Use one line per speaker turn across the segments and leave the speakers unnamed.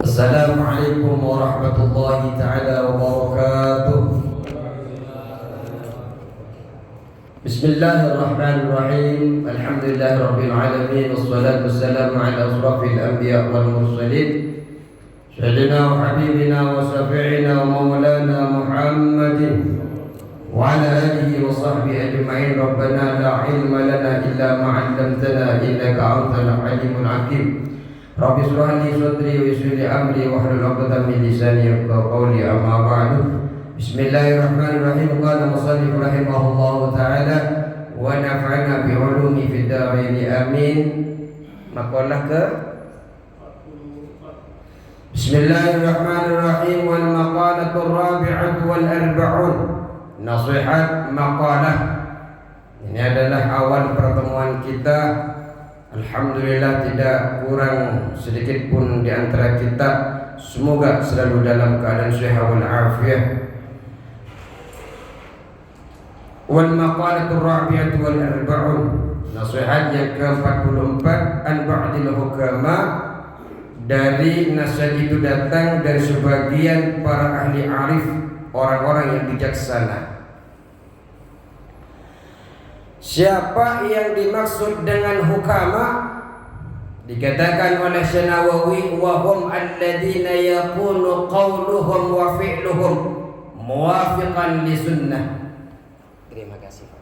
Assalamualaikum warahmatullahi ta'ala wabarakatuh. Bismillahirrahmanirrahim. Alhamdulillahi rabbil alamin. Wassalatu wassalamu ala asrafil anbiya wal mursalin Sayyidina wa habibina wa syafi'ina wa maulana Muhammadin wa ala alihi wa sahbihi ajma'in. Rabbana la ilma lana illa ma 'allamtana innaka antal alimul hakim. Rabbi shrah li sadri wa yassir li amri wahlul 'uqdatam min lisani yafqahu qawli. Amma ba'du. Bismillahirrahmanirrahim. Qala musannif rahimahullahu ta'ala wa nafa'ana bi 'ulumi fid darain amin. Maqalah ke Bismillahirrahmanirrahim. Wal maqalatu ar-rabi'atu wal arba'un. Nasihat maqalah. Ini adalah awal pertemuan kita. Alhamdulillah tidak kurang sedikit pun di antara kita. Semoga selalu dalam keadaan sehat wal afiyah. Wal maqalatu ar-rabi'atu wal arba'un. Nasihat yang ke-44 an ba'dil hukama. Dari nasihat itu datang dari sebagian para ahli arif, orang-orang yang bijaksana. Siapa yang dimaksud dengan hukama? Dikatakan oleh Syekh Nawawi, wa hum alladziina yakunu qawluhum wa fi'luhum muwafiqan li sunnah. Terima kasih Pak.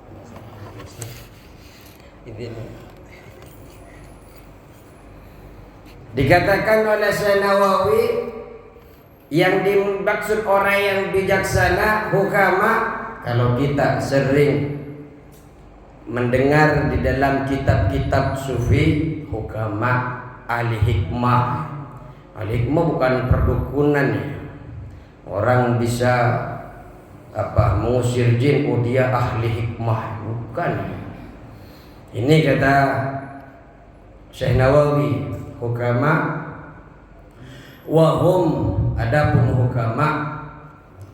Dikatakan oleh Syekh Nawawi, yang dimaksud orang yang bijaksana, hukama, kalau kita sering mendengar di dalam kitab-kitab sufi, hukama, ahli hikmah. Ahli hikmah bukan perdukunan ya. Orang bisa mengusir jin, oh dia ahli hikmah, bukan. Ini kata Syekh Nawawi, hukama wahum, adapun hukama,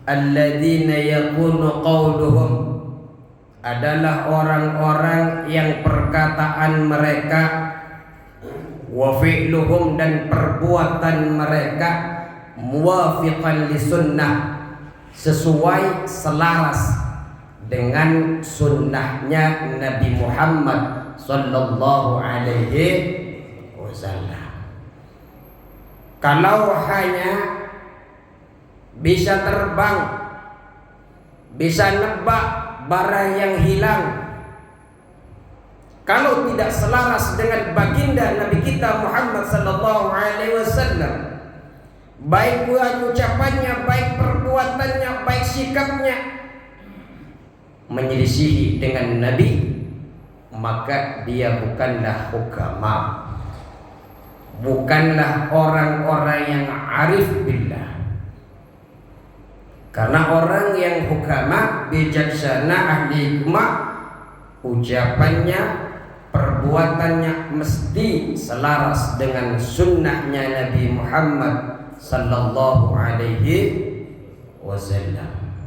alladzina yakunu qawluhum, adalah orang-orang yang perkataan mereka, wa fi'luhum, dan perbuatan mereka, muwafiqan li sunnah, sesuai selaras dengan sunnahnya Nabi Muhammad sallallahu alaihi wasallam. Kalau hanya bisa terbang, bisa nebak barang yang hilang, kalau tidak selaras dengan baginda Nabi kita Muhammad sallallahu alaihi wasallam, baik ucapannya, baik perbuatannya, baik sikapnya menyelisihi dengan Nabi, maka dia bukanlah hukama, bukanlah orang-orang yang arif billah. Karena orang yang hukama, bijaksana, ahli hikmah, ucapannya, perbuatannya mesti selaras dengan sunnahnya Nabi Muhammad sallallahu alaihi wasallam.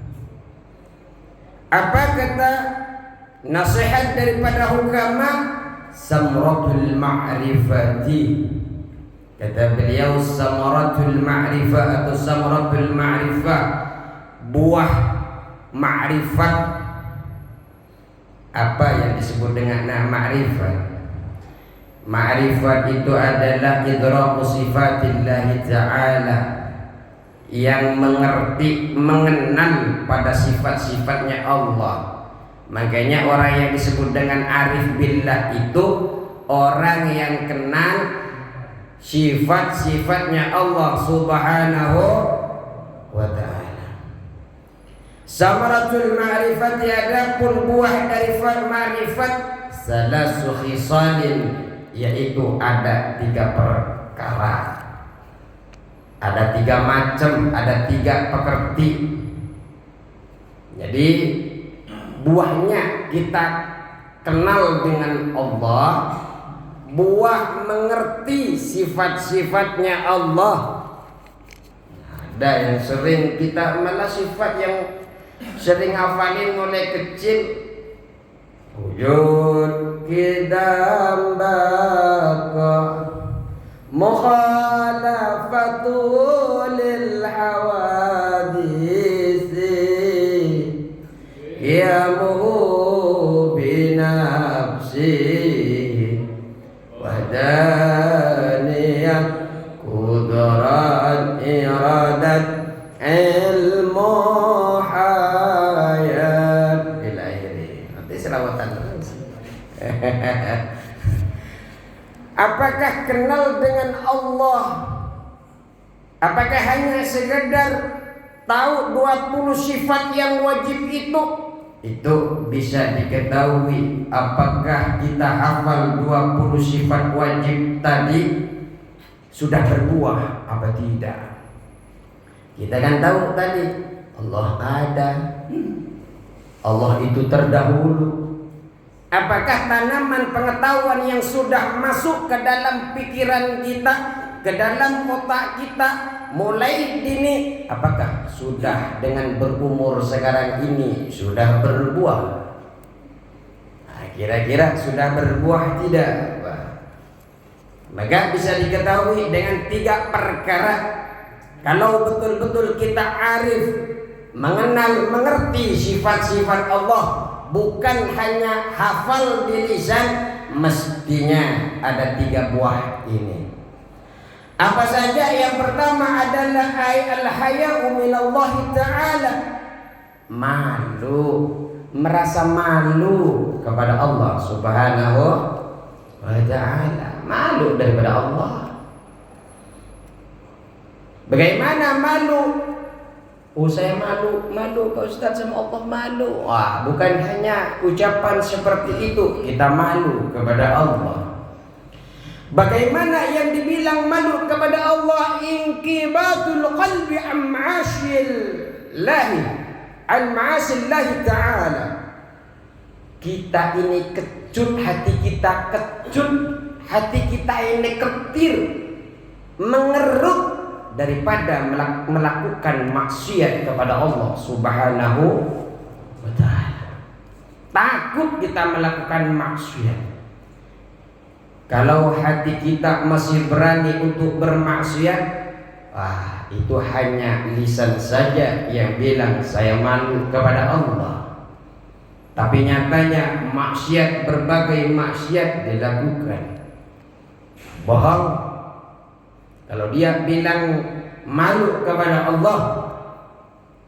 Apa kata nasihat daripada hukama? Samratul ma'rifati. Kata beliau, samaratul ma'rifah atau samaratul ma'rifah, buah ma'rifat. Apa yang disebut dengan ma'rifat? Ma'rifat itu adalah idraku sifatillahi ta'ala, yang mengerti, mengenal pada sifat-sifatnya Allah. Makanya orang yang disebut dengan arif billah itu orang yang kenal sifat-sifatnya Allah subhanahu wa ta'ala. Samaratul ma'rifati, adapun buah dari ma'rifat, salasu khisalin, yaitu ada 3 perkara, ada 3 macam, ada 3 pekerti. Jadi buahnya kita kenal dengan Allah, buah mengerti sifat-sifatnya Allah. Ada yang sering kita malah sifat yang sering hafalin mulai kecil, wujud kidam wadaniyah, kudrat iradat ilmu hayat ilahi. Nanti selawatan. Apakah kenal dengan Allah? Apakah hanya sekedar tahu 20 sifat yang wajib itu? Itu bisa diketahui apakah kita hafal 20 sifat wajib tadi sudah berbuah apa tidak. Kita kan tahu tadi Allah ada, Allah itu terdahulu. Apakah tanaman pengetahuan yang sudah masuk ke dalam pikiran kita, ke dalam otak kita mulai dini, apakah sudah dengan berumur sekarang ini sudah berbuah? Nah, kira-kira sudah berbuah tidak? Maka bisa diketahui dengan 3 perkara. Kalau betul-betul kita arif, mengenal, mengerti sifat-sifat Allah, bukan hanya hafal di lisan, mestinya ada 3 buah ini. Apa saja? Yang pertama adalah al-haya'u minallahi ta'ala. Malu, merasa malu kepada Allah Subhanahu wa ta'ala. Malu daripada Allah. Bagaimana malu? Oh, saya malu Pak Ustaz sama Allah, malu. Wah, bukan hanya ucapan seperti itu, kita malu kepada Allah. Bagaimana yang dibilang malu kepada Allah? Inqibatul qalbi an ma'asillahi ta'ala. Kita ini kecut, hati kita kecut, hati kita ini ketir, mengerut daripada melakukan maksiat kepada Allah Subhanahu wa ta'ala. Takut kita melakukan maksiat. Kalau hati kita masih berani untuk bermaksiat, wah, itu hanya lisan saja yang bilang saya malu kepada Allah. Tapi nyatanya maksiat, berbagai maksiat dilakukan. Bohong. Kalau dia bilang malu kepada Allah,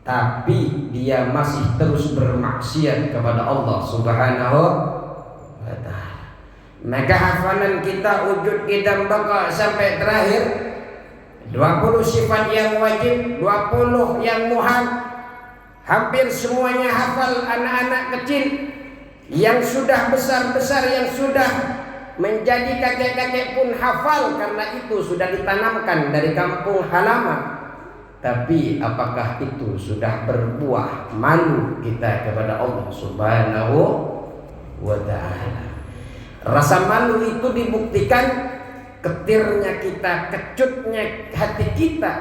tapi dia masih terus bermaksiat kepada Allah Subhanahu wa ta'ala, maka hafalan kita, wujud kita bakal sampai terakhir 20 sifat yang wajib, 20 yang muhal, hampir semuanya hafal. Anak-anak kecil yang sudah besar-besar, yang sudah menjadi kakek-kakek pun hafal, karena itu sudah ditanamkan dari kampung halaman. Tapi apakah itu sudah berbuah malu kita kepada Allah Subhanahu wa ta'ala? Rasa malu itu dibuktikan ketirnya kita, kecutnya hati kita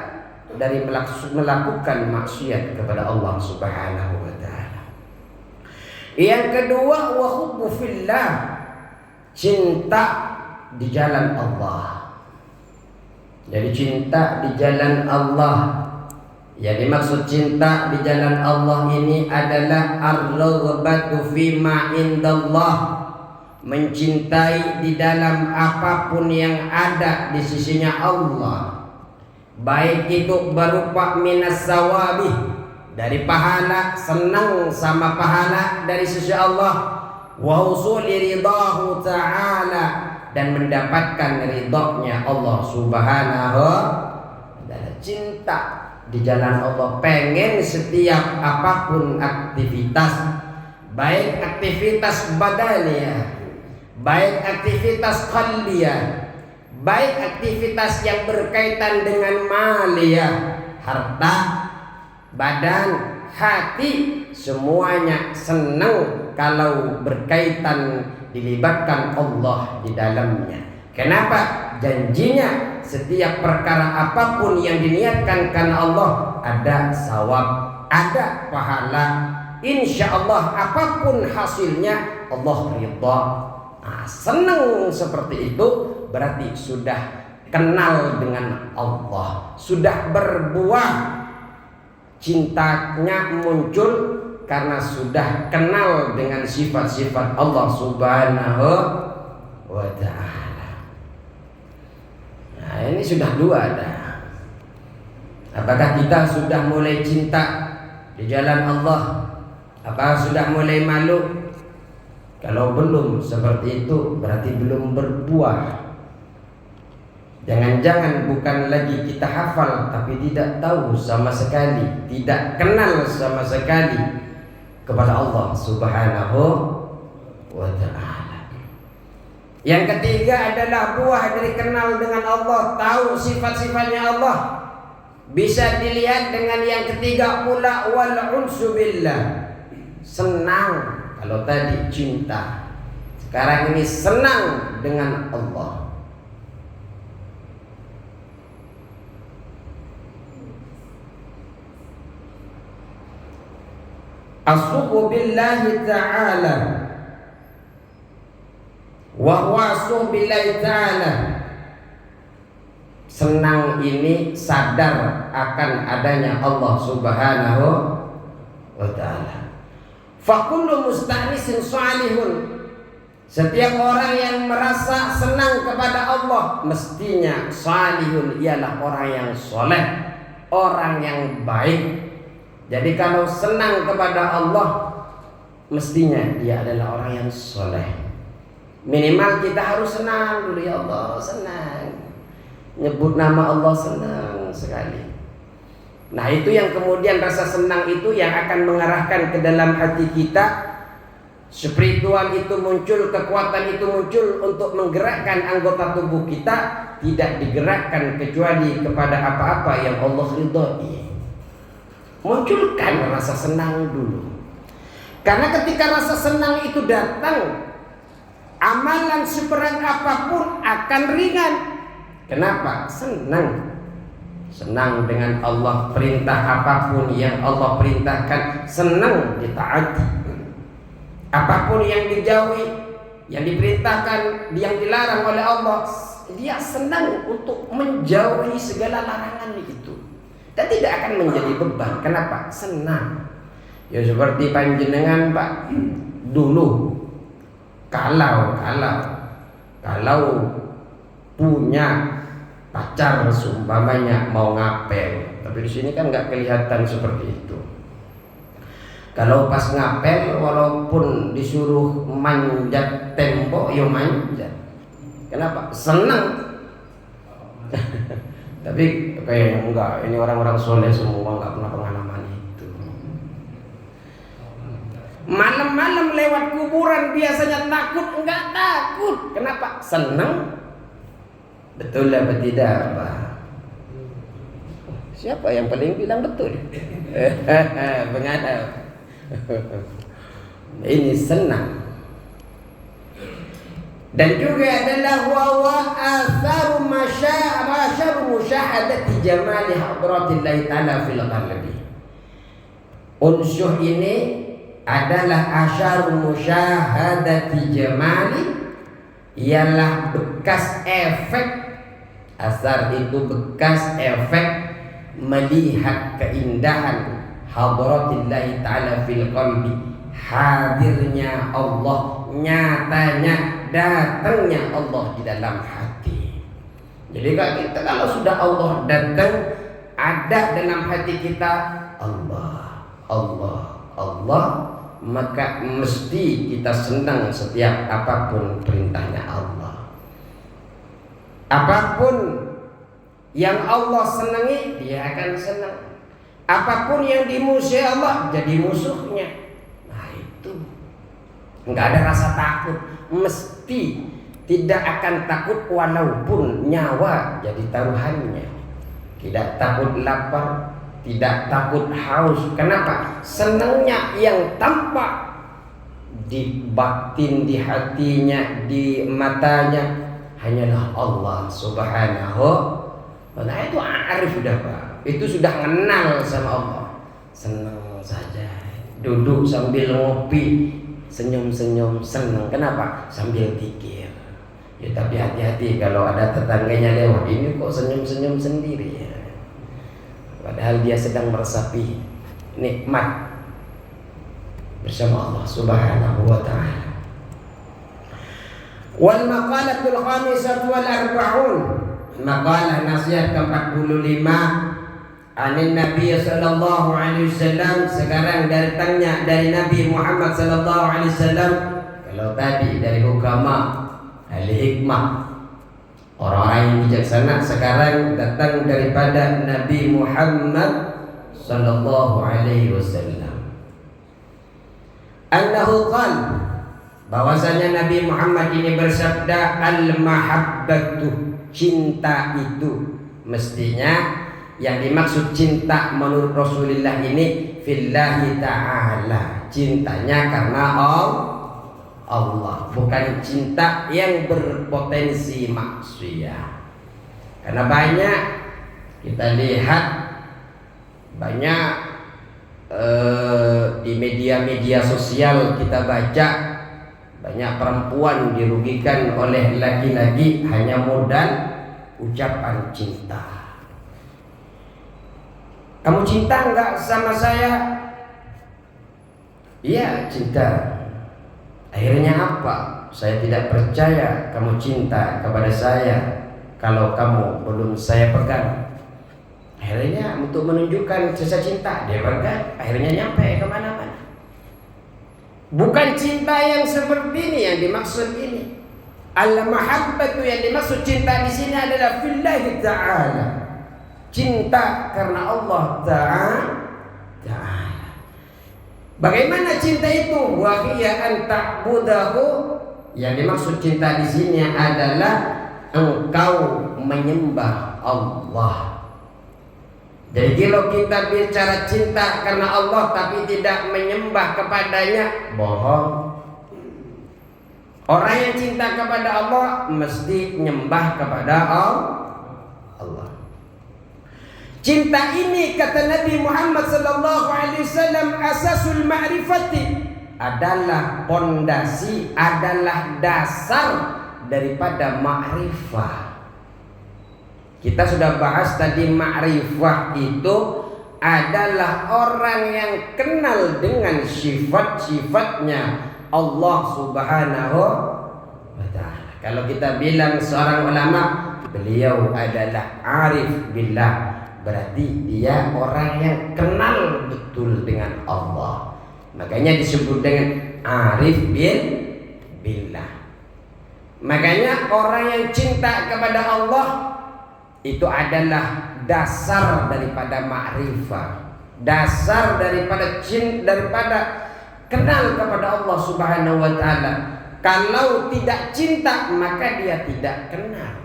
dari melakukan maksiat kepada Allah Subhanahu wa ta'ala. Yang kedua, wa hubbu fillah, cinta di jalan Allah. Jadi cinta di jalan Allah. Yang dimaksud cinta di jalan Allah ini adalah ar-raghbatu fima indallah, mencintai di dalam apapun yang ada di sisinya Allah, baik itu berupa minas sawabi, dari pahala, senang sama pahala dari sisi Allah, wa husuli ridahu ta'ala, dan mendapatkan ridhonya Allah Subhanahu wa ta'ala. Cinta di jalan Allah, pengen setiap apapun aktivitas, baik aktivitas badaniyah, baik aktivitas qalbiyah, baik aktivitas yang berkaitan dengan maliyah, harta, badan, hati, semuanya senang kalau berkaitan dilibatkan Allah di dalamnya. Kenapa? Janjinya setiap perkara apapun yang diniatkan karena Allah ada sawab, ada pahala. Insya Allah apapun hasilnya Allah ridha. Nah, senang seperti itu berarti sudah kenal dengan Allah, sudah berbuah, cintanya muncul karena sudah kenal dengan sifat-sifat Allah Subhanahu wa ta'ala. ini sudah dua dah. Apakah kita sudah mulai cinta di jalan Allah? Apakah sudah mulai malu? Kalau belum seperti itu berarti belum berbuah. Jangan-jangan bukan lagi kita hafal tapi tidak tahu sama sekali, tidak kenal sama sekali kepada Allah Subhanahu wa ta'ala. Yang ketiga adalah buah dari kenal dengan Allah, tahu sifat-sifatnya Allah. Bisa dilihat dengan yang ketiga pula, wal unsu billah. Senang. Kalau tadi cinta, sekarang ini senang dengan Allah. Asubu billahi ta'ala wa huwa asubu billahi ta'ala. Senang ini sadar akan adanya Allah Subhanahu wa ta'ala. Fakullu musta'nisin salihun. Setiap orang yang merasa senang kepada Allah mestinya salihun, ialah orang yang soleh, orang yang baik. Jadi kalau senang kepada Allah mestinya dia adalah orang yang soleh. Minimal kita harus senang dulu, ya Allah senang, nyebut nama Allah senang sekali. Nah itu yang kemudian rasa senang itu yang akan mengarahkan ke dalam hati kita. Spiritual itu muncul, kekuatan itu muncul untuk menggerakkan anggota tubuh kita. Tidak digerakkan kecuali kepada apa-apa yang Allah ridhoi. Munculkan rasa senang dulu. Karena ketika rasa senang itu datang, amalan seberat apapun akan ringan. Kenapa? Senang. Senang dengan Allah, perintah apapun yang Allah perintahkan senang ditaati. Apapun yang dijauhi, yang diperintahkan, yang dilarang oleh Allah, dia senang untuk menjauhi segala larangan itu. Dan tidak akan menjadi beban. Kenapa? Senang. Ya seperti panjenengan Pak, dulu kalau punya pacar seumpamanya mau ngapel, tapi di sini kan nggak kelihatan seperti itu. Kalau pas ngapel, walaupun disuruh manjat tembok, yo manjat. Kenapa? Senang. Tapi kayaknya enggak. Ini orang-orang soleh semua, nggak pernah pengalaman itu. Malam-malam lewat kuburan biasanya takut, enggak takut. Kenapa? Senang. Betul apa tidak, Pak? Siapa yang paling bilang betul? Pengadap. Ini senang. Dan juga adalah wa atharu musyahadati jamali hadratillahi ta'ala fil qalbi. Unsur ini adalah asyaru musyahadati jamali, ialah bekas efek. Asar itu bekas efek melihat keindahan hadratillahi ta'ala fil qalbi, hadirnya Allah, nyatanya datangnya Allah di dalam hati. Jadi kalau sudah Allah datang, ada dalam hati kita Allah, maka mesti kita senang setiap apapun perintahnya Allah. Apapun yang Allah senangi, dia akan senang. Apapun yang dimusuhi Allah, jadi musuhnya. Nah itu enggak ada rasa takut. Mesti tidak akan takut walaupun nyawa jadi taruhannya. Tidak takut lapar, tidak takut haus. Kenapa? Senangnya yang tampak di batin, di hatinya, di matanya hanyalah Allah Subhanahu wa ta'ala. Itu arif sudah, Pak. Itu sudah kenal sama Allah. Senang saja. Duduk sambil ngopi, senyum-senyum, senang. Kenapa? Sambil pikir. Ya tapi hati-hati kalau ada tetangganya lewat, ini kok senyum-senyum sendiri ya. Padahal dia sedang meresapi nikmat bersama Allah Subhanahu wa ta'ala. Wal maqalatul khamisatu wal arba'un. Makalah nasihat ke-45 Anin Nabi sallallahu alaihi wasallam. Sekarang datangnya dari Nabi Muhammad sallallahu alaihi wasallam. Kalau tadi dari hukama, ahli hikmah, orang-orang yang bijaksana, sekarang datang daripada Nabi Muhammad sallallahu alaihi wasallam. Annahu qala, bahwasanya Nabi Muhammad ini bersabda, al-mahabbatu, cinta itu, mestinya yang dimaksud cinta menurut Rasulullah ini fillahi ta'ala, cintanya karena Allah, bukan cinta yang berpotensi maksiat. Karena banyak kita lihat, banyak di media-media sosial kita baca, banyak perempuan dirugikan oleh laki-laki hanya modal ucapan cinta. Kamu cinta enggak sama saya? Iya, cinta. Akhirnya apa? Saya tidak percaya kamu cinta kepada saya kalau kamu belum saya pegang. Akhirnya untuk menunjukkan rasa cinta, dia pegang, akhirnya nyampe kemana-mana. Bukan cinta yang seperti ini yang dimaksud ini. Al-mahabbatu yang dimaksud cinta di sini adalah fillahi ta'ala, cinta karena Allah Ta'ala. Bagaimana cinta itu? Wa hiya an ta'budahu, yang dimaksud cinta di sini adalah engkau menyembah Allah. Jadi kalau kita bicara cinta karena Allah tapi tidak menyembah kepadanya, bohong. Orang yang cinta kepada Allah mesti menyembah kepada Allah. Cinta ini, kata Nabi Muhammad sallallahu alaihi wasallam, asasul ma'rifati, adalah pondasi, adalah dasar daripada ma'rifah. Kita sudah bahas tadi, ma'rifah itu adalah orang yang kenal dengan sifat-sifatnya Allah Subhanahu wa ta'ala. Kalau kita bilang seorang ulama, beliau adalah arif billah, berarti dia orang yang kenal betul dengan Allah. Makanya disebut dengan arif billah. Makanya orang yang cinta kepada Allah itu adalah dasar daripada ma'rifah, dasar daripada daripada kenal kepada Allah Subhanahu wa ta'ala. Kalau tidak cinta, maka dia tidak kenal.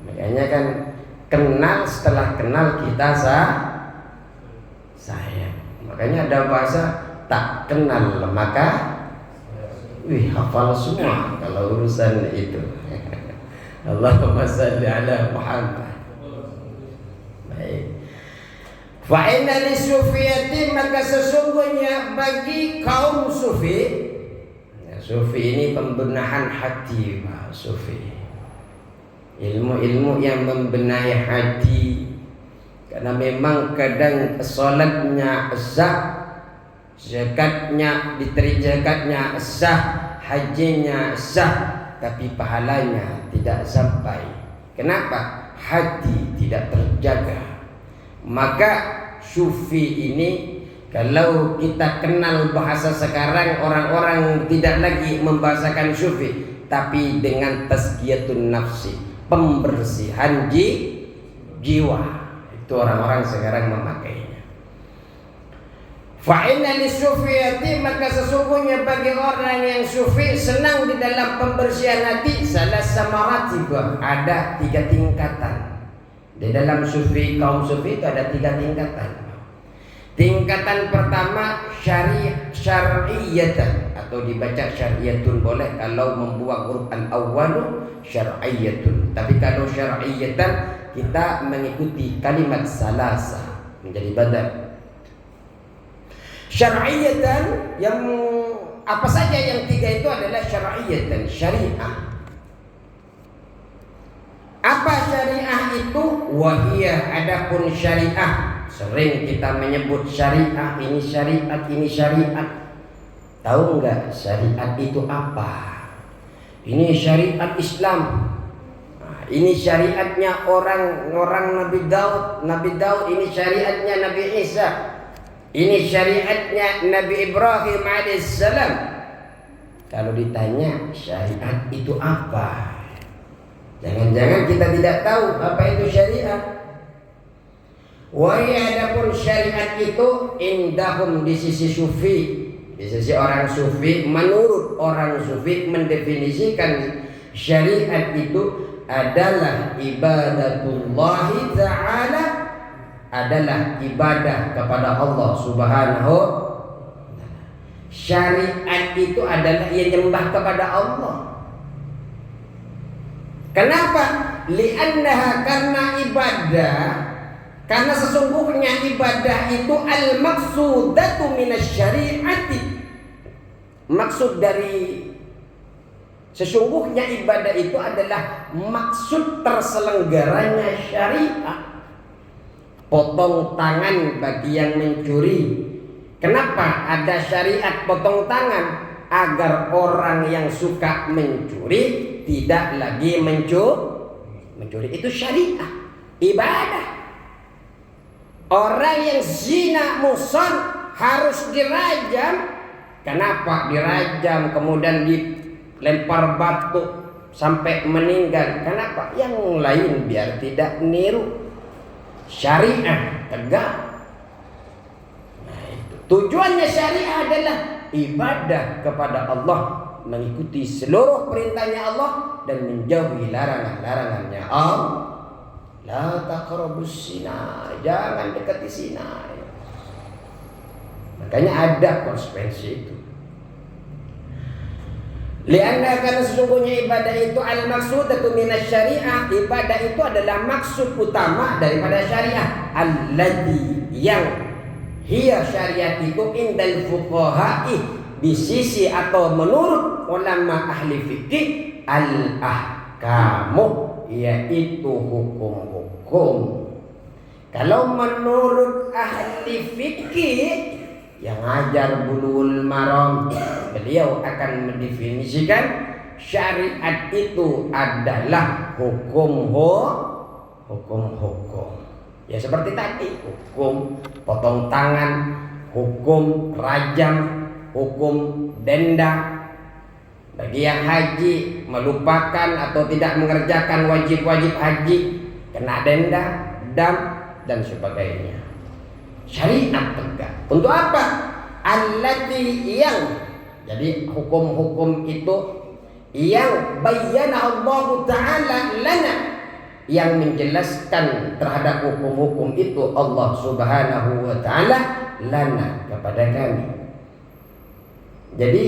Makanya kan kenal, setelah kenal kita sayang. Makanya ada bahasa tak kenal maka hafal semua kalau urusan itu. Allahumma salli ala Muhammad. Baik. Fa inna lisufiyati, maka sesungguhnya bagi kaum sufi, sufi ini pembenahan hati, Pak sufi. Ilmu-ilmu yang membenahi hati. Karena memang kadang salatnya sah, zakatnya zakatnya sah, hajinya sah, tapi pahalanya tidak sampai. Kenapa? Hati tidak terjaga. Maka sufi ini, kalau kita kenal bahasa sekarang, orang-orang tidak lagi membahasakan sufi, tapi dengan tazkiyatun nafsi, pembersihan jiwa. Itu orang-orang sekarang memakainya. Fa inna lisufiyati, maka sesungguhnya bagi orang yang sufi senang di dalam pembersihan hati, salah samarati, ada 3 tingkatan. Di dalam sufi, kaum sufi itu ada 3 tingkatan. Tingkatan pertama syar'iyatan, atau dibaca syar'iyatun boleh kalau membuang huruf al-awwalu, syar'iyatun. Tapi kalau syar'iyatan kita mengikuti kalimat salasa menjadi badal. Syar'iyatan yang apa saja yang 3 itu adalah syar'iyatan, syariah. Apa syariah itu? Wahiyah, adapun syariah, sering kita menyebut syariah, ini syariat, ini syariat. Tahu enggak syariat itu apa? Ini syariat Islam. Nah, ini syariatnya orang Nabi Daud. Nabi Daud ini syariatnya Nabi Isa. Ini syariatnya Nabi Ibrahim alaihissalam. Kalau ditanya syariat itu apa? Jangan-jangan kita tidak tahu apa itu syariat. Adapun syariat itu indahum di sisi sufi, di sisi orang sufi, menurut orang sufi mendefinisikan syariat itu adalah ibadatullahi ta'ala, adalah ibadah kepada Allah Subhanahu. Syariat itu adalah yang menyembah kepada Allah. Kenapa? Li'annaha, karena ibadah, karena sesungguhnya ibadah itu al-maqsudatu minasyari'ati. Maksud dari sesungguhnya ibadah itu adalah maksud terselenggaranya syariat. Potong tangan bagi yang mencuri. Kenapa ada syariat potong tangan? Agar orang yang suka mencuri tidak lagi mencuri. Itu syariat, ibadah. Orang yang zina muson harus dirajam. Kenapa dirajam kemudian dilempar batu sampai meninggal? Kenapa? Yang lain biar tidak niru. Syariat tegak. Tujuannya syariah adalah ibadah kepada Allah, mengikuti seluruh perintahnya Allah dan menjauhi larangan-larangannya Allah. La taqrabus zina, jangan dekati zina. Makanya ada konsekuensi itu. Lianna, karena sesungguhnya ibadah itu al-maqsudatu minasyariah, ibadah itu adalah maksud utama daripada syariah. Alladzi, yang hiya syariat itu indal fuqaha'i, di sisi atau menurut ulama ahli fikih, al-ahkamu, yaitu hukum-hukum. Kalau menurut ahli fikih yang ajar Bulughul Maram, beliau akan mendefinisikan syariat itu adalah hukum-hukum. Ya seperti tadi, hukum potong tangan, hukum rajam, hukum denda. Bagi yang haji melupakan atau tidak mengerjakan wajib-wajib haji, kena denda, dam, dan sebagainya. Syariat tegak. Untuk apa? Allati, yang, jadi hukum-hukum itu yang bayyana Allah Ta'ala lana, yang menjelaskan terhadap hukum-hukum itu Allah Subhanahu wa Ta'ala lana, kepada kami. Jadi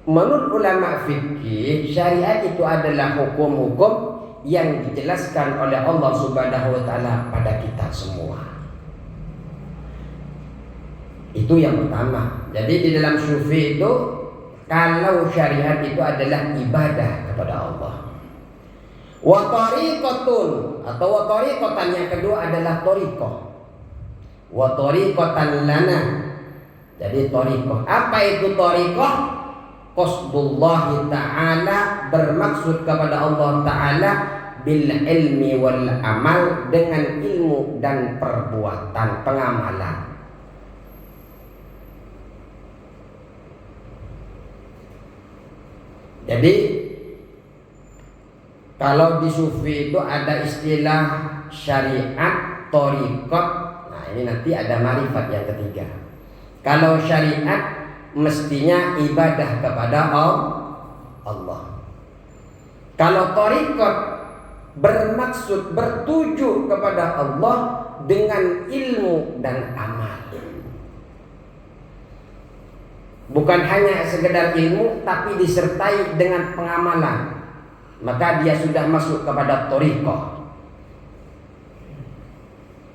menurut ulama fikih, syariat itu adalah hukum-hukum yang dijelaskan oleh Allah Subhanahu wa Ta'ala pada kita semua. Itu yang pertama. Jadi di dalam sufi itu, kalau syariat itu adalah ibadah kepada Allah. Wa tariqatun, atau wa tariqatan, yang kedua adalah tariqah. Wa tariqatan lana. Jadi tariqah. Apa itu tariqah? Qasdullahi ta'ala, bermaksud kepada Allah Ta'ala, bil ilmi wal amal, dengan ilmu dan perbuatan, pengamalan. Jadi kalau di sufi itu ada istilah syariat, thariqat. Nah, ini nanti ada marifat yang ketiga. Kalau syariat mestinya ibadah kepada Allah. Kalau thariqat bermaksud bertuju kepada Allah dengan ilmu dan amal. Bukan hanya sekedar ilmu, tapi disertai dengan pengamalan. Maka dia sudah masuk kepada thariqah.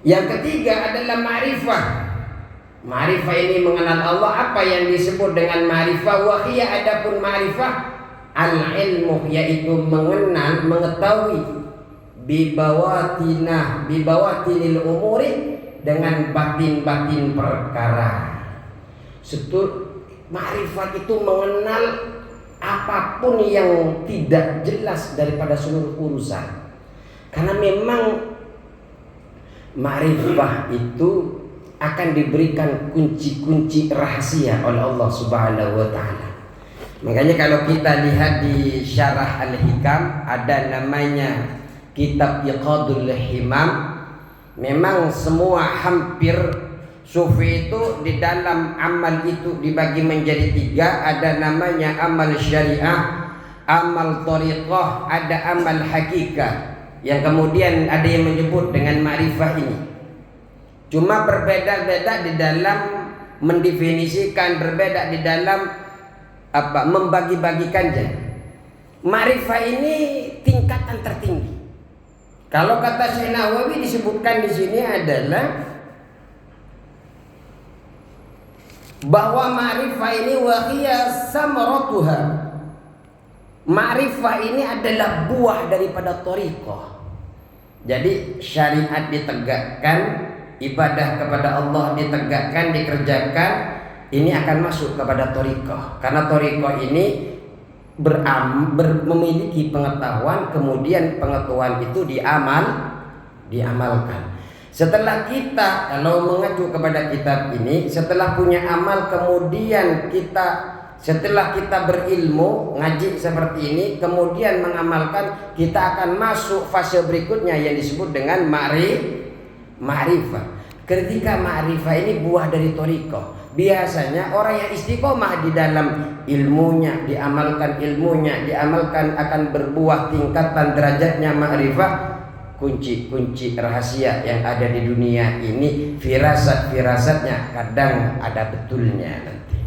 Yang ketiga adalah ma'rifah. Ma'rifah ini mengenal Allah. Apa yang disebut dengan ma'rifah? Wahiyya, adapun ma'rifah al-ilmu, yaitu mengenal, mengetahui bibawatinil umuri, dengan batin-batin perkara. Ma'rifat itu mengenal
apapun yang tidak jelas daripada seluruh urusan. Karena memang ma'rifah itu akan diberikan kunci-kunci rahasia oleh Allah Subhanahu wa taala. Makanya kalau kita lihat di Syarah Al-Hikam ada namanya kitab Iqadul Himam. Memang semua hampir sufi itu di dalam amal itu dibagi menjadi 3. Ada namanya amal syariah, amal thariqah, ada amal hakikah. Yang kemudian ada yang menyebut dengan ma'rifah ini. Cuma berbeda-beda di dalam mendefinisikan, berbeda di dalam membagi-bagikannya. Ma'rifah ini tingkatan tertinggi. Kalau kata Syekh Nawawi disebutkan di sini adalah bahwa ma'rifah ini wahiya samaratuha. Ma'rifah ini adalah buah daripada thariqah. Jadi syariat ditegakkan, ibadah kepada Allah ditegakkan, dikerjakan, ini akan masuk kepada thariqah. Karena thariqah ini memiliki pengetahuan, kemudian pengetahuan itu diamalkan. Setelah kita kalau mengacu kepada kitab ini, setelah punya amal, kemudian setelah kita berilmu, ngaji seperti ini, kemudian mengamalkan, kita akan masuk fase berikutnya yang disebut dengan ma'rifah. Ketika ma'rifah ini buah dari thariqah. Biasanya orang yang istiqomah di dalam ilmunya, diamalkan akan berbuah tingkatan derajatnya ma'rifah. Kunci-kunci rahasia yang ada di dunia ini, firasat-firasatnya kadang ada betulnya nanti.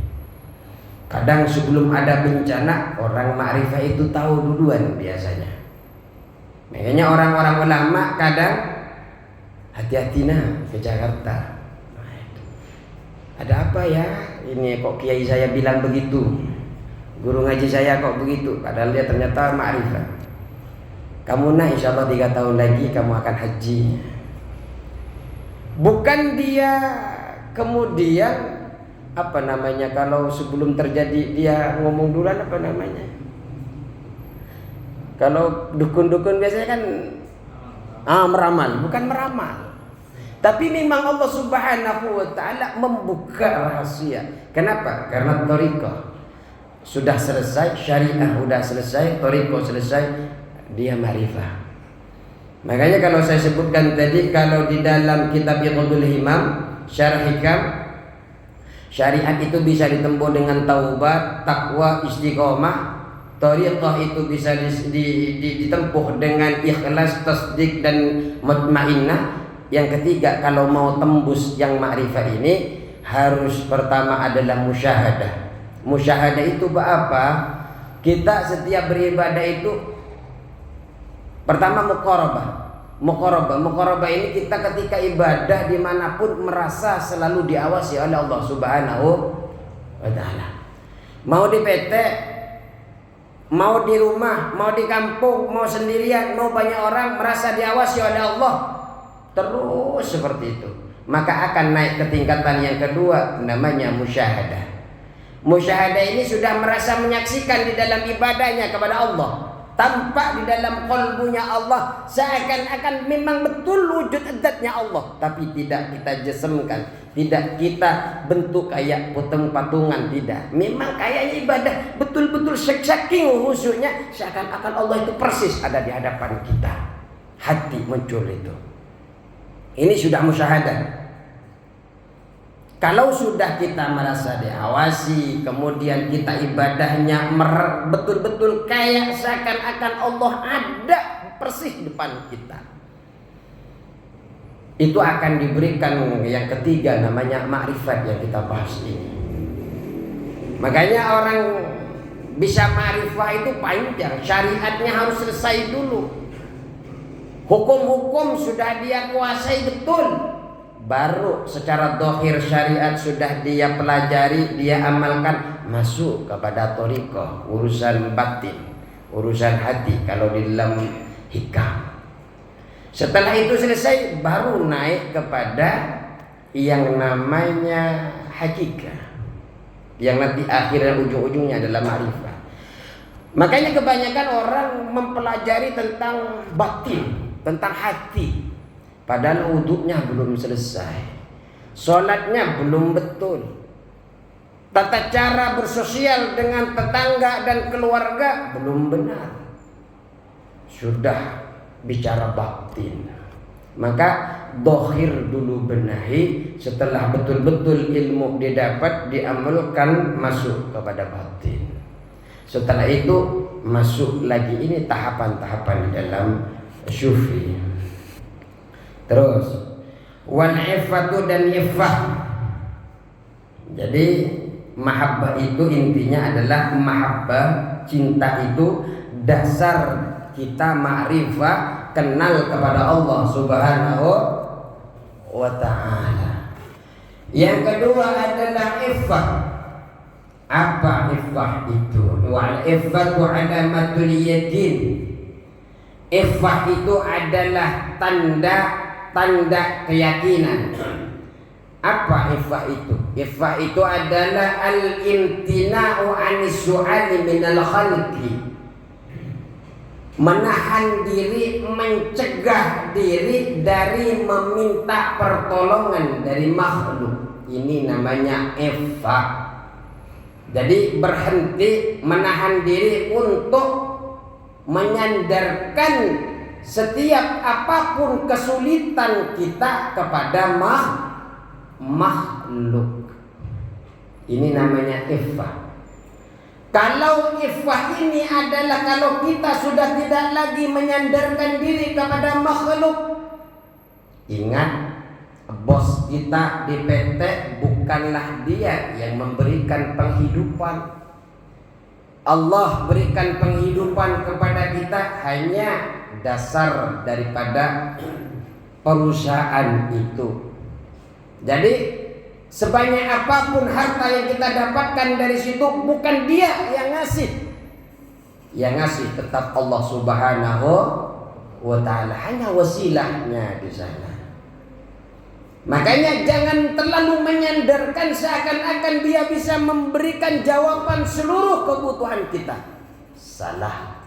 Kadang sebelum ada bencana, orang ma'rifah itu tahu duluan biasanya. Makanya orang-orang ulama kadang hati-hati ke Jakarta. Ada apa ya? Ini kok kiai saya bilang begitu, guru ngaji saya kok begitu. Padahal dia ternyata ma'rifah. Kamu insya Allah 3 tahun lagi kamu akan haji. Bukan dia kemudian kalau sebelum terjadi dia ngomong duluan Kalau dukun-dukun biasanya kan meramal, bukan meramal. Tapi memang Allah Subhanahu wa taala membuka rahasia. Kenapa? Karena thariqah sudah selesai, syariah sudah selesai, thariqah selesai, dia ma'rifah. Makanya kalau saya sebutkan tadi, kalau di dalam kitab Iqadul Himam, Syarah Hikam, syariat itu bisa ditempuh dengan taubat, takwa, istiqomah. Thariqah itu bisa ditempuh dengan ikhlas, tasdik dan mutmainnah. Yang ketiga, kalau mau tembus yang ma'rifah ini, harus pertama adalah musyahadah. Musyahadah itu apa? Kita setiap beribadah itu pertama muqarabah ini kita ketika ibadah dimanapun merasa selalu diawasi oleh Allah Subhanahu wa ta'ala. Mau di PT, mau di rumah, mau di kampung, mau sendirian, mau banyak orang, merasa diawasi oleh Allah. Terus seperti itu, maka akan naik ke tingkatan yang kedua, namanya musyahadah. Musyahadah ini sudah merasa menyaksikan di dalam ibadahnya kepada Allah, tampak di dalam qalbunya Allah, seakan-akan memang betul wujud zatnya Allah, tapi tidak kita jasemkan, tidak kita bentuk kayak patung-patungan, tidak. Memang kayaknya ibadah betul-betul saking khusyuknya, seakan-akan Allah itu persis ada di hadapan kita. Hati muncul itu. Ini sudah musyahadah. Kalau sudah kita merasa diawasi, kemudian kita ibadahnya betul-betul kayak seakan-akan Allah ada persis depan kita, itu akan diberikan yang ketiga, namanya ma'rifat yang kita bahas ini. Makanya orang bisa ma'rifah itu panjang, syariatnya harus selesai dulu. Hukum-hukum sudah dia kuasai betul, baru secara zahir syariat sudah dia pelajari, dia amalkan, masuk kepada thariqah, urusan batin, urusan hati kalau di dalam hikam. Setelah itu selesai, baru naik kepada yang namanya hakikah, yang nanti akhirnya ujung-ujungnya adalah ma'rifah. Makanya kebanyakan orang mempelajari tentang batin, tentang hati, padahal wudhunya belum selesai, sholatnya belum betul, tata cara bersosial dengan tetangga dan keluarga belum benar, sudah bicara batin. Maka dohir dulu benahi, setelah betul-betul ilmu didapat, diamalkan, masuk kepada batin. Setelah itu masuk lagi, ini tahapan-tahapan di dalam syufi. Terus wal iffatu, dan iffah. Jadi mahabbah itu intinya adalah mahabbah, cinta itu dasar kita ma'rifah, kenal kepada Allah Subhanahu wa ta'ala. Yang kedua adalah iffah. Apa iffah itu? Wal iffatu alamatul yakin. Iffah itu adalah tanda keyakinan. Apa iffah itu? Iffah itu adalah al-imtina'u 'anis su'ali minal khalqi. Menahan diri, mencegah diri dari meminta pertolongan dari makhluk. Ini namanya iffah. Jadi berhenti, menahan diri untuk menyandarkan setiap apapun kesulitan kita kepada makhluk. Ini namanya iffah. Kalau iffah ini adalah kalau kita sudah tidak lagi menyandarkan diri kepada makhluk. Ingat, bos kita di PT bukanlah dia yang memberikan penghidupan. Allah berikan penghidupan kepada kita hanya dasar daripada perusahaan itu. Jadi sebanyak apapun harta yang kita dapatkan dari situ, bukan dia yang ngasih. Yang ngasih tetap Allah Subhanahu wa ta'ala, hanya wasilahnya di sana. Makanya jangan terlalu menyandarkan seakan-akan dia bisa memberikan jawaban seluruh kebutuhan kita. Salah.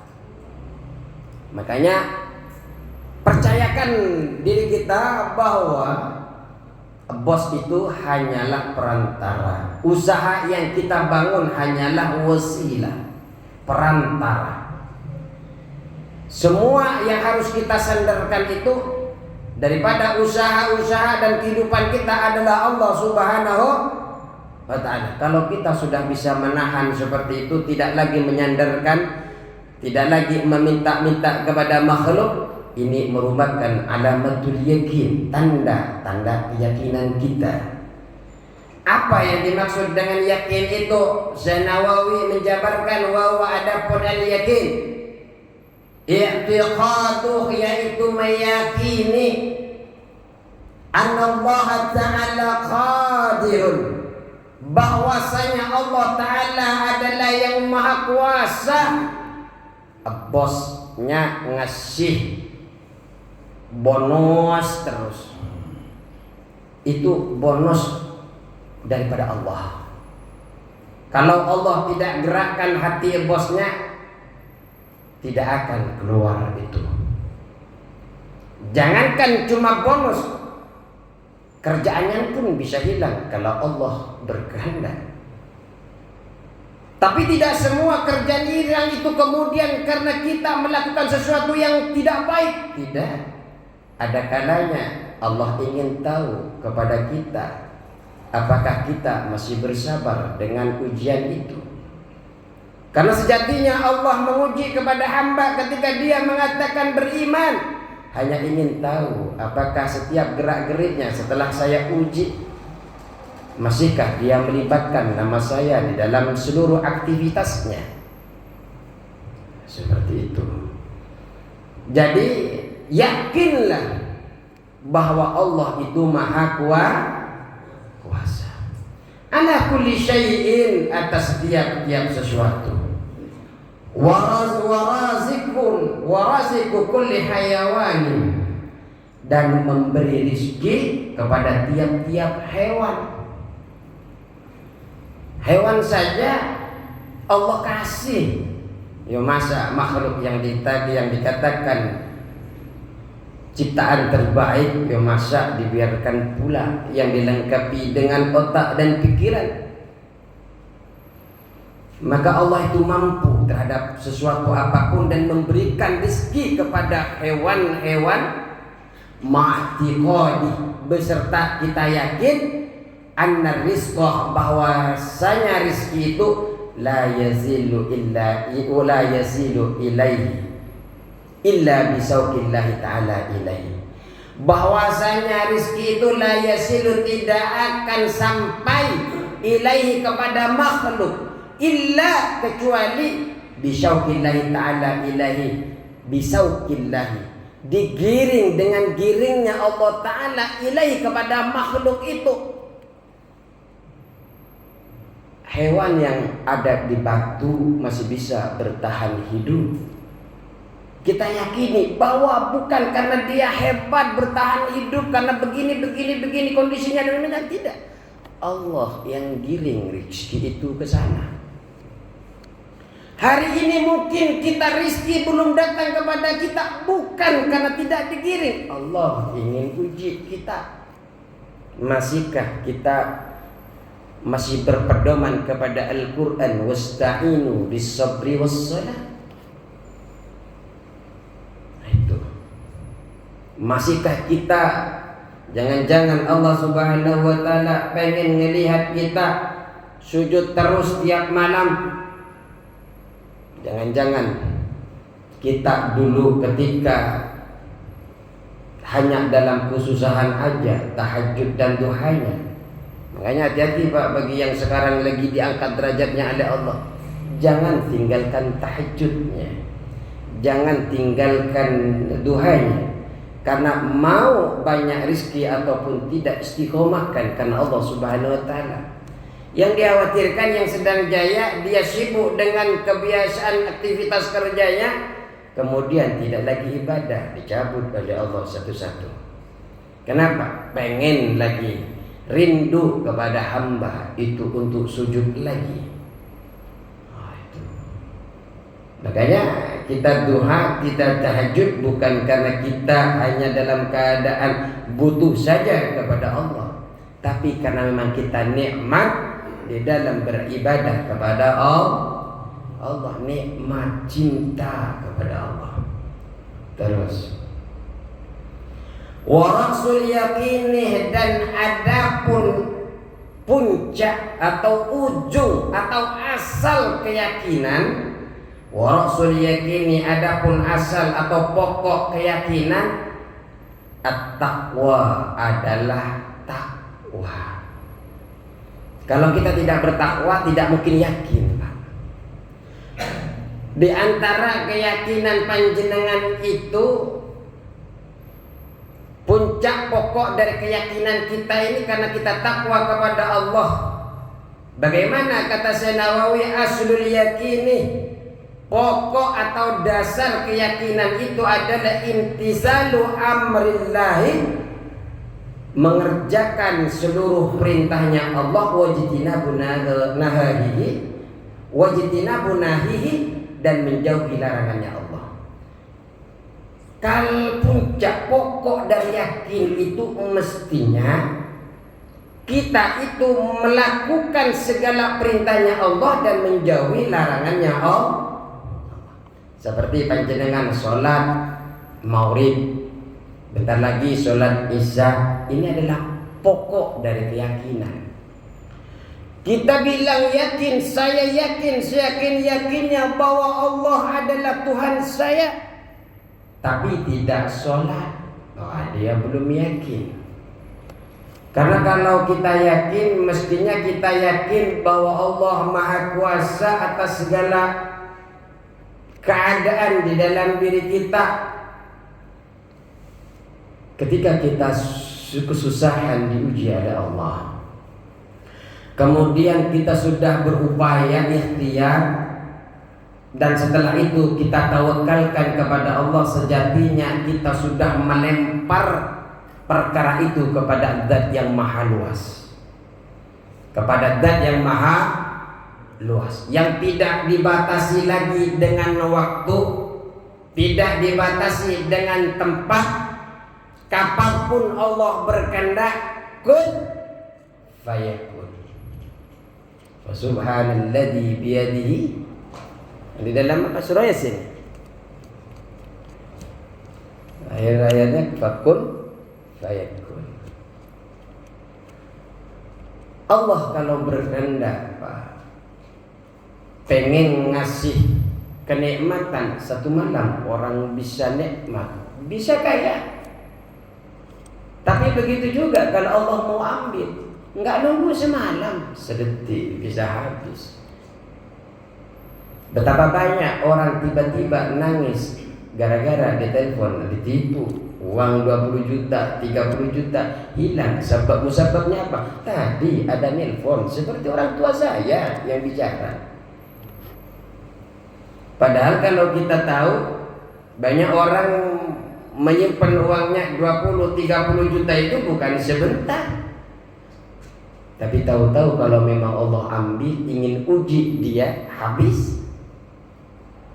Makanya percayakan diri kita bahwa bos itu hanyalah perantara. Usaha yang kita bangun hanyalah wasilah, perantara. Semua yang harus kita sandarkan itu daripada usaha-usaha dan kehidupan kita adalah Allah Subhanahu wa ta'ala. Kalau kita sudah bisa menahan seperti itu, tidak lagi menyandarkan, tidak lagi meminta-minta kepada makhluk, ini merupakan alamatul yakin, tanda keyakinan kita. Apa yang dimaksud dengan yakin itu? Syekh Nawawi menjabarkan bahwa adapun al-yakin, i'tiqaduh, yaitu meyakini anna Allah Ta'ala qadirun, bahwasanya Allah Ta'ala adalah yang maha kuasa. Bosnya ngasih bonus terus, itu bonus daripada Allah. Kalau Allah tidak gerakkan hati bosnya, tidak akan keluar itu. Jangankan cuma bonus, kerjaannya pun bisa hilang kalau Allah berkehendak. Tapi tidak semua kerjaan hilang itu kemudian karena kita melakukan sesuatu yang tidak baik. Tidak. Ada kalanya Allah ingin tahu kepada kita, apakah kita masih bersabar dengan ujian itu. Karena sejatinya Allah menguji kepada hamba ketika dia mengatakan beriman, hanya ingin tahu apakah setiap gerak-geriknya setelah saya uji, masihkah dia melibatkan nama saya di dalam seluruh aktivitasnya. Seperti itu. Jadi yakinlah bahwa Allah itu maha kuasa. Ala kulli syai'in, atas tiap-tiap sesuatu. Waraziku kulli hayawanin, dan memberi rizki kepada tiap-tiap hewan. Hewan saja Allah kasih, Ya masa makhluk yang dikatakan ciptaan terbaik, ya masa dibiarkan pula yang dilengkapi dengan otak dan pikiran. Maka Allah itu mampu terhadap sesuatu apapun dan memberikan rezeki kepada hewan-hewan ma'tiqadi, beserta kita yakin anna rizqah, bahwasanya rezeki itu la yazilu ilaihi illa bisauqillahi ta'ala ilaihi, bahwasanya rezeki itu la yasilu, tidak akan sampai ilaihi, kepada makhluk, illa kecuali bisauqillahi ta'ala ilaihi, bisauqillahi, digiring dengan giringnya Allah Ta'ala ilaihi, kepada makhluk itu. Hewan yang ada di batu masih bisa bertahan hidup. Kita yakini bahwa bukan karena dia hebat bertahan hidup, karena begini kondisinya demikian, tidak. Allah yang giring rezeki itu ke sana. Hari ini mungkin kita rezeki belum datang kepada kita bukan karena tidak digiring. Allah ingin uji kita. Masihkah kita masih berpedoman kepada Al-Quran, wasta'inu bis-sabri was-salah? Itu. Masihkah kita, jangan-jangan Allah Subhanahu wa taala pengen melihat kita sujud terus tiap malam? Jangan-jangan kita dulu ketika hanya dalam kesusahan aja tahajud dan duhanya. Makanya hati-hati Pak, bagi yang sekarang lagi diangkat derajatnya oleh Allah, jangan tinggalkan tahajudnya, jangan tinggalkan duhanya, karena mau banyak rezeki ataupun tidak, istiqomahkan karena Allah Subhanahu wa taala. Yang dikhawatirkan yang sedang jaya, dia sibuk dengan kebiasaan aktivitas kerjanya, kemudian tidak lagi ibadah, dicabut oleh Allah satu-satu. Kenapa? Pengen lagi, rindu kepada hamba itu untuk sujud lagi. Itu. Makanya kita duha, kita tahajud bukan karena kita hanya dalam keadaan butuh saja kepada Allah, tapi karena memang kita nikmat di dalam beribadah kepada Allah, nikmat cinta kepada Allah. Terus warasul yaqinih, dan adapun puncak atau ujung atau asal keyakinan, warasul yakini, adapun asal atau pokok keyakinan, at-taqwa, adalah takwa. Kalau kita tidak bertakwa tidak mungkin yakin, Pak. Di antara keyakinan panjenengan itu, puncak pokok dari keyakinan kita ini karena kita takwa kepada Allah. Bagaimana kata Syekh Nawawi, aslul yakini, pokok atau dasar keyakinan itu adalah imtisalu amrillahi, mengerjakan seluruh perintahnya Allah, wajtinabu nahihi, dan menjauhi larangannya Allah. Kalau puncak pokok dan yakin itu mestinya kita itu melakukan segala perintahnya Allah dan menjauhi larangannya Allah. Seperti panjenengan sholat maghrib, bentar lagi sholat isya, ini adalah pokok dari keyakinan. Kita bilang yakin, saya yakin, seyakin-yakinnya bahwa Allah adalah Tuhan saya, tapi tidak sholat, dia belum yakin. Karena kalau kita yakin, mestinya kita yakin bahwa Allah Maha Kuasa atas segala keadaan di dalam diri kita. Ketika kita kesusahan diuji oleh Allah, kemudian kita sudah berupaya ikhtiar, dan setelah itu kita tawakalkan kepada Allah, sejatinya kita sudah melempar perkara itu kepada Zat yang maha luas, kepada Zat yang maha luas, yang tidak dibatasi lagi dengan waktu, tidak dibatasi dengan tempat. Kapanpun Allah berkehendak, kun fayakun. Subhanalladzi biyadihi, di dalam apa surah Yasin akhir ayatnya fakun fayakun. Allah kalau berkehendak pengen ngasih kenikmatan satu malam, orang bisa nikmat, bisa kaya. Tapi begitu juga kalau Allah mau ambil, nggak nunggu semalam, sedetik bisa habis. Betapa banyak orang tiba-tiba nangis gara-gara ditelepon, ditipu, uang 20 juta, 30 juta hilang. Sebabnya apa? Tadi ada nelpon, seperti orang tua saya yang bicara. Padahal kalau kita tahu, banyak orang menyimpan uangnya 20-30 juta itu bukan sebentar. Tapi tahu-tahu kalau memang Allah ambil, ingin uji dia, habis.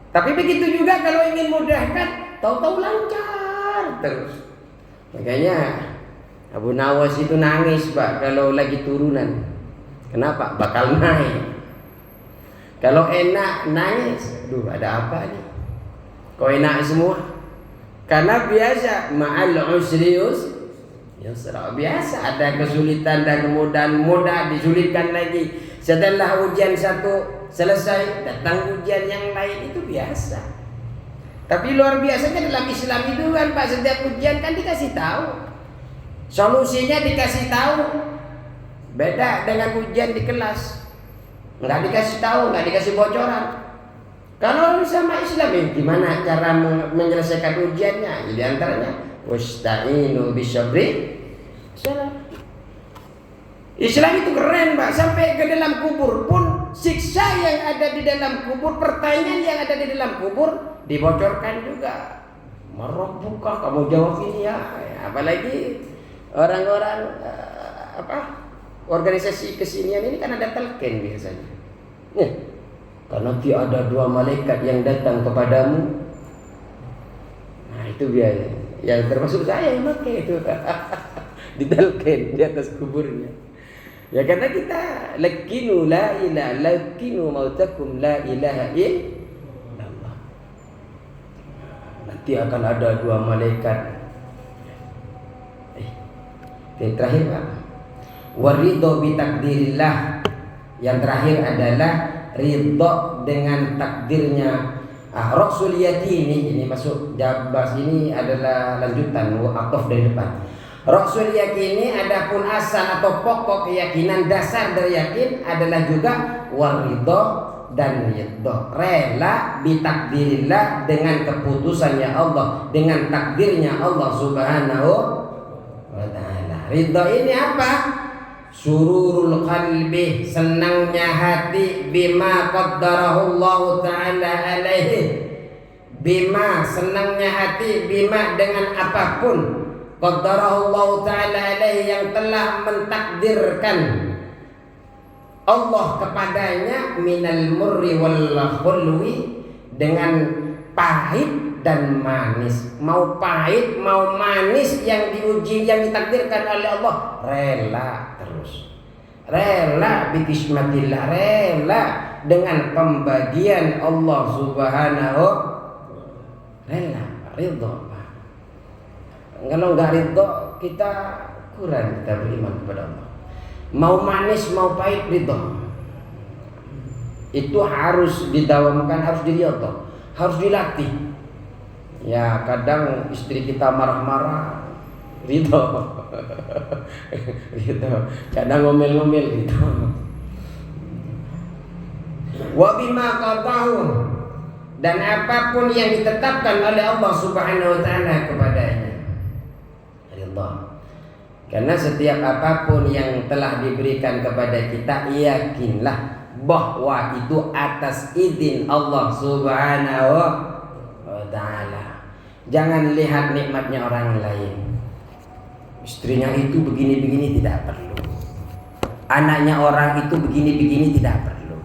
Tapi begitu juga kalau ingin mudahkan, tahu-tahu lancar terus. Makanya Abu Nawas itu nangis Pak kalau lagi turunan. Kenapa? Bakal naik. Kalau enak nangis, aduh ada apa nih? Kok enak semua? Karena biasa ma'al usri yusra. Biasa ada kesulitan dan kemudahan, mudah disulitkan lagi. Setelah ujian satu selesai, datang ujian yang lain, itu biasa. Tapi luar biasanya dalam Islam itu kan Pak, setiap ujian kan dikasih tahu. Solusinya dikasih tahu. Beda dengan ujian di kelas. Nggak dikasih tahu, nggak dikasih bocoran. Kalau sama Islam gimana cara menyelesaikan ujiannya? Di antaranya wasta'inu bisyabri salat. Islam itu keren Pak, sampai ke dalam kubur pun siksa yang ada di dalam kubur, pertanyaan yang ada di dalam kubur dibocorkan juga. Marabbuka, kamu jawab ini ya. Apalagi orang-orang organisasi kesinian ini kan ada talqin biasanya. Karena ada 2 malaikat yang datang kepadamu. Nah itu biasa. Yang termasuk saya yang pakai itu. Ditalqin di atas kuburnya. Ya karena kita lakinu la ilaha, lakinu mautakum la ilaha illallah. Nanti akan ada 2 malaikat. Yang terakhir Pak, waridho bitakdirillah. Yang terakhir adalah ridho dengan takdirnya. Rasul yakini, ini masuk jabas, ini adalah lanjutan ataf dari depan. Rasul yakini, adapun asal atau pokok keyakinan, dasar dari yakin adalah juga waridho dan ridho, rela bitakdirillah, dengan keputusannya Allah, dengan takdirnya Allah Subhanahu wa ta'ala. Ridho ini apa? Sururul qalbi, senangnya hati, bima qaddarahu Allah ta'ala alaihi, bima, senangnya hati, bima, dengan apapun, qaddarahu Allah ta'ala alaihi, yang telah mentakdirkan Allah kepadanya, minal murri wal khulwi, dengan pahit dan manis. Mau pahit mau manis yang diuji, yang ditakdirkan oleh Allah, rela terus. Rela bikismatillah, rela dengan pembagian Allah Subhanahu, rela, ridho. Kalau enggak ridho, kita kurang, kita beriman kepada Allah. Mau manis mau pahit, ridho. Itu harus didawamkan, harus diriyadhah, harus dilatih. Ya kadang istri kita marah-marah, ridho. Ridho. Kadang ngomel-ngomel, ridho. Wa bima qadahu, dan apapun yang ditetapkan oleh Allah Subhanahu wa ta'ala kepadanya, ridho. Karena setiap apapun yang telah diberikan kepada kita, yakinlah bahwa itu atas izin Allah Subhanahu wa ta'ala. Jangan lihat nikmatnya orang lain. Istrinya itu begini-begini tidak perlu. Anaknya orang itu begini-begini tidak perlu.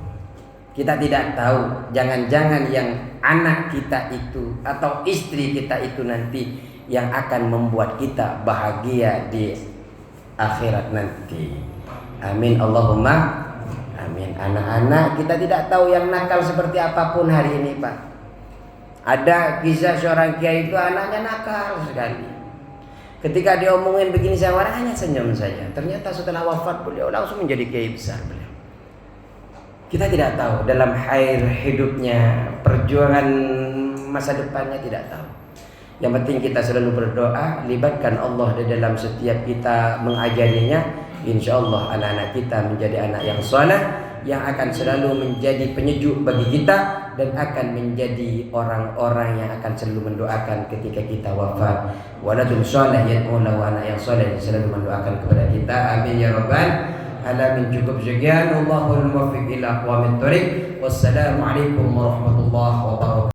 Kita tidak tahu, jangan-jangan yang anak kita itu atau istri kita itu nanti yang akan membuat kita bahagia di akhirat nanti. Amin Allahumma amin. Anak-anak kita tidak tahu yang nakal seperti apapun hari ini, Pak. Ada kisah seorang kiai itu anaknya nakal sekali. Ketika diomongin begini sama orang hanya senyum saja. Ternyata setelah wafat beliau langsung menjadi kiai besar beliau. Kita tidak tahu dalam air hidupnya, perjuangan masa depannya tidak tahu. Yang penting kita selalu berdoa, libatkan Allah di dalam setiap kita mengajarinya. Insya Allah anak-anak kita menjadi anak yang saleh, yang akan selalu menjadi penyejuk bagi kita dan akan menjadi orang-orang yang akan selalu mendoakan ketika kita wafat. Waladun saleh yad'u lahu, anak yang saleh yang selalu mendoakan kepada kita. Amin ya rabbal alamin. Cukup sekian. Allahul muwaffiq ila aqwamit thoriq. Wassalamualaikum warahmatullahi wabarakatuh.